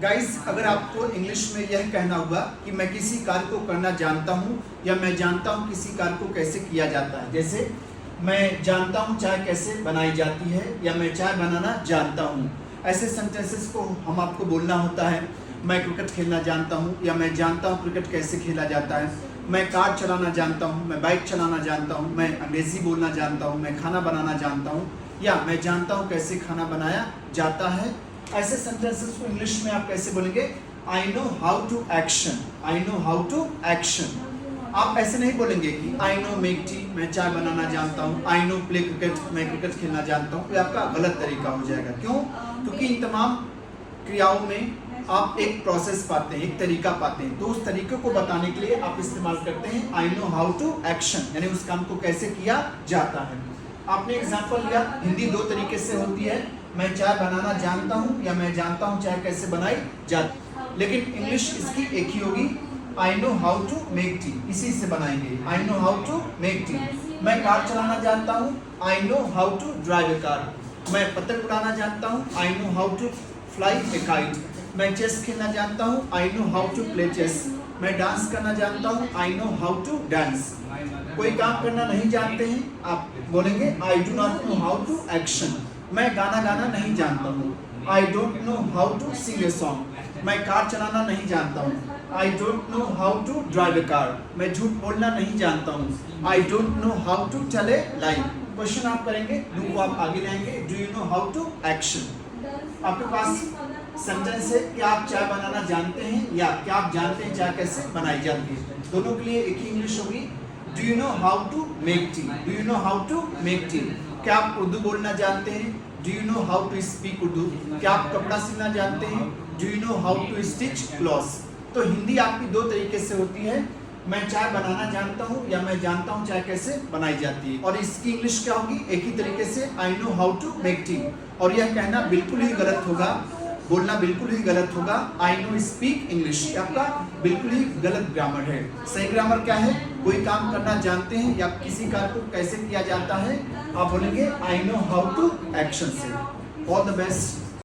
Guys, अगर आपको English में यह कहना हुआ कि मैं किसी कार्य को करना जानता हूँ या मैं जानता हूँ किसी कार्य को कैसे किया जाता है, जैसे मैं जानता हूँ चाय कैसे बनाई जाती है या मैं चाय बनाना जानता हूँ, ऐसे सेंटेंसेस को हम आपको बोलना होता है। मैं क्रिकेट खेलना जानता हूँ या मैं जानता हूँ क्रिकेट कैसे खेला जाता है। मैं कार चलाना जानता हूँ, मैं बाइक चलाना जानता हूँ, मैं अंग्रेज़ी बोलना जानता हूँ, मैं खाना बनाना जानता हूँ या मैं जानता हूँ कैसे खाना बनाया जाता है। ऐसे सेंटेंसेस को इंग्लिश में आप कैसे बोलेंगे? I know how to action, I know how to action. आप ऐसे नहीं बोलेंगे कि आई नो मेक टी, मैं चाय बनाना जानता हूँ, आई नो प्ले क्रिकेट, मैं क्रिकेट खेलना जानता हूँ। ये आपका गलत तरीका हो जाएगा। क्यों? क्योंकि इन तमाम क्रियाओं में आप एक प्रोसेस पाते हैं, एक तरीका पाते हैं, तो उस तरीके को बताने के लिए आप इस्तेमाल करते हैं I know how to action, यानी उस काम को कैसे किया जाता है। आपने एग्जाम्पल लिया, हिंदी दो तरीके से होती है, मैं चाय बनाना जानता हूँ या मैं जानता हूँ चाय कैसे बनाई जाती है। लेकिन इंग्लिश इसकी एक ही होगी, I know how to make tea, इसी से बनाएंगे, I know how to make tea. मैं कार चलाना जानता हूँ, I know how to drive a car. मैं पतंग उड़ाना जानता हूँ, I know how to fly a kite. मैं चेस खेलना जानता हूँ, I know how to play chess. मैं डांस करना जानता हूँ, I know how to dance. कोई काम करना नहीं जानते हैं, आप बोलेंगे I do not know how to action. मैं गाना गाना नहीं जानता हूँ, I don't know how to sing a song. मैं कार चलाना नहीं जानता हूँ, I don't know how to drive a car. मैं झूठ बोलना नहीं जानता हूँ, I don't know how to tell a lie. Question आप करेंगे, डू को आप आगे लाएंगे, do you know how to action. आपके पास सेंटेंस है कि आप चाय बनाना जानते हैं या क्या आप जानते हैं चाय कैसे बनाई जाती है। दोनों के लिए एक ही इंग्लिश होगी, do you know how to make tea, do you know how to make tea. क्या आप उर्दू बोलना जानते हैं? Do you know how to speak Urdu. क्या आप कपड़ा सिलना जानते हैं? Do you know how to stitch clothes. तो हिंदी आपकी दो तरीके से होती है, मैं चाय बनाना जानता हूँ या मैं जानता हूँ चाय कैसे बनाई जाती है। और इसकी इंग्लिश क्या होगी? एक ही तरीके से, I know how to make tea. और यह कहना बिल्कुल ही गलत होगा, बोलना बिल्कुल ही गलत होगा, आई नो स्पीक इंग्लिश। आपका बिल्कुल ही गलत ग्रामर है। सही ग्रामर क्या है? कोई काम करना जानते हैं या किसी कार्य को कैसे किया जाता है, आप बोलेंगे I know how to action से। All the best.